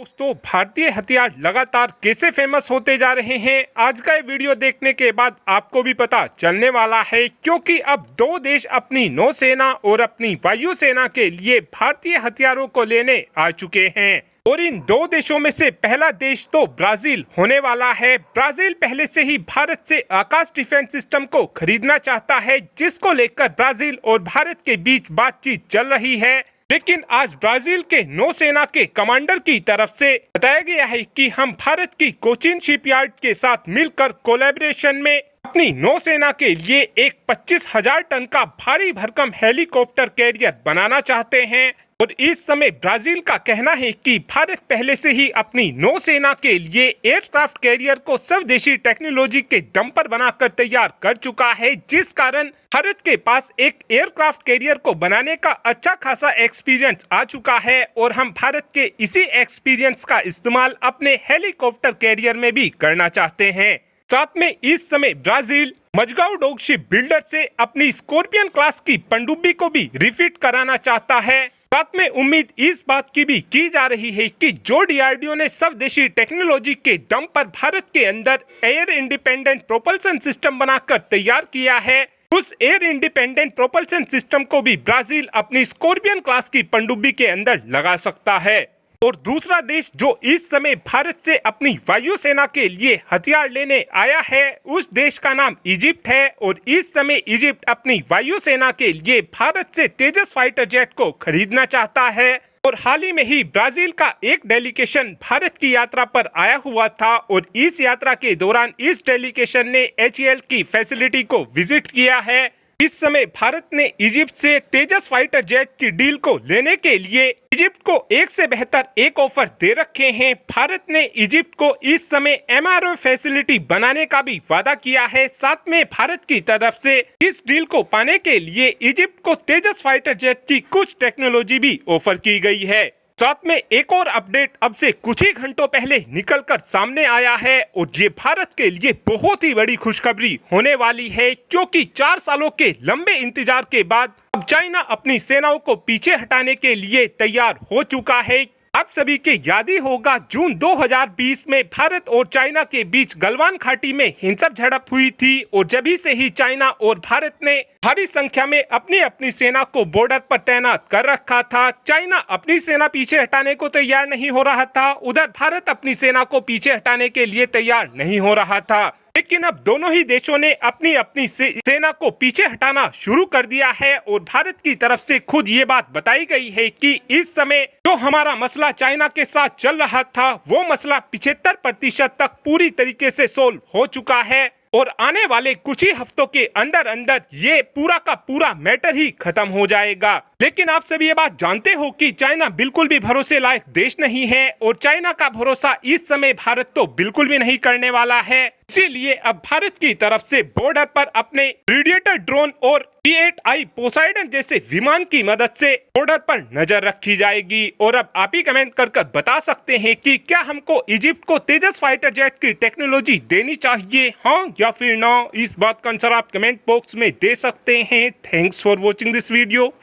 दोस्तों, भारतीय हथियार लगातार कैसे फेमस होते जा रहे हैं, आज का ये वीडियो देखने के बाद आपको भी पता चलने वाला है। क्योंकि अब दो देश अपनी नौसेना और अपनी वायुसेना के लिए भारतीय हथियारों को लेने आ चुके हैं और इन दो देशों में से पहला देश तो ब्राजील होने वाला है। ब्राजील पहले से ही भारत से आकाश डिफेंस सिस्टम को खरीदना चाहता है, जिसको लेकर ब्राजील और भारत के बीच बातचीत चल रही है। लेकिन आज ब्राजील के नौसेना के कमांडर की तरफ से बताया गया है कि हम भारत की कोचीन शिपयार्ड के साथ मिलकर कोलैबोरेशन में अपनी नौसेना के लिए एक 25,000 टन का भारी भरकम हेलीकॉप्टर कैरियर बनाना चाहते हैं। और इस समय ब्राजील का कहना है कि भारत पहले से ही अपनी नौसेना के लिए एयरक्राफ्ट कैरियर को स्वदेशी टेक्नोलॉजी के दम पर बनाकर तैयार कर चुका है, जिस कारण भारत के पास एक एयरक्राफ्ट कैरियर को बनाने का अच्छा खासा एक्सपीरियंस आ चुका है और हम भारत के इसी एक्सपीरियंस का इस्तेमाल अपने हेलीकॉप्टर कैरियर में भी करना चाहते हैं। साथ में इस समय Brazil Mazagon dock ship builder से अपनी स्कॉर्पियन क्लास की पनडुब्बी को भी रिफिट कराना चाहता है। साथ में उम्मीद इस बात की भी की जा रही है कि जो डीआरडीओ ने स्वदेशी टेक्नोलॉजी के दम पर भारत के अंदर एयर इंडिपेंडेंट प्रोपल्सन सिस्टम बनाकर तैयार किया है, उस एयर इंडिपेंडेंट प्रोपल्सन सिस्टम को भी ब्राजील अपनी स्कॉर्पियन क्लास की पनडुब्बी के अंदर लगा सकता है। और दूसरा देश जो इस समय भारत से अपनी वायुसेना के लिए हथियार लेने आया है, उस देश का नाम इजिप्ट है। और इस समय इजिप्ट अपनी वायुसेना के लिए भारत से तेजस फाइटर जेट को खरीदना चाहता है। और हाल ही में ही ब्राजील का एक डेलीगेशन भारत की यात्रा पर आया हुआ था और इस यात्रा के दौरान इस डेलीगेशन ने एचएएल की फैसिलिटी को विजिट किया है। इस समय भारत ने इजिप्ट से तेजस फाइटर जेट की डील को लेने के लिए इजिप्ट को एक से बेहतर एक ऑफर दे रखे हैं। भारत ने इजिप्ट को इस समय एमआरओ फैसिलिटी बनाने का भी वादा किया है। साथ में भारत की तरफ से इस डील को पाने के लिए इजिप्ट को तेजस फाइटर जेट की कुछ टेक्नोलॉजी भी ऑफर की गई है। साथ में एक और अपडेट अब से कुछ ही घंटों पहले निकलकर सामने आया है और ये भारत के लिए बहुत ही बड़ी खुशखबरी होने वाली है, क्योंकि 4 सालों के लंबे इंतजार के बाद अब चाइना अपनी सेनाओं को पीछे हटाने के लिए तैयार हो चुका है। आप सभी के याद ही होगा, जून 2020 में भारत और चाइना के बीच गलवान घाटी में हिंसक झड़प हुई थी और जभी से ही चाइना और भारत ने भारी संख्या में अपनी अपनी सेना को बॉर्डर पर तैनात कर रखा था। चाइना अपनी सेना पीछे हटाने को तैयार नहीं हो रहा था, उधर भारत अपनी सेना को पीछे हटाने के लिए तैयार नहीं हो रहा था। लेकिन अब दोनों ही देशों ने अपनी अपनी सेना को पीछे हटाना शुरू कर दिया है और भारत की तरफ से खुद ये बात बताई गई है कि इस समय जो हमारा मसला चाइना के साथ चल रहा था, वो मसला 75% तक पूरी तरीके से सोल्व हो चुका है और आने वाले कुछ ही हफ्तों के अंदर अंदर ये पूरा का पूरा मैटर ही खत्म हो जाएगा। लेकिन आप सभी ये बात जानते हो कि चाइना बिल्कुल भी भरोसे लायक देश नहीं है और चाइना का भरोसा इस समय भारत तो बिल्कुल भी नहीं करने वाला है। इसीलिए अब भारत की तरफ से बॉर्डर पर अपने प्रीडेटर ड्रोन और P-8I पोसाइडन जैसे विमान की मदद से बॉर्डर पर नजर रखी जाएगी। और अब आप ही कमेंट कर बता सकते हैं कि क्या हमको इजिप्ट को तेजस फाइटर जेट की टेक्नोलॉजी देनी चाहिए, हाँ या फिर ना। इस बात का आंसर आप कमेंट बॉक्स में दे सकते हैं। Thanks for watching this video.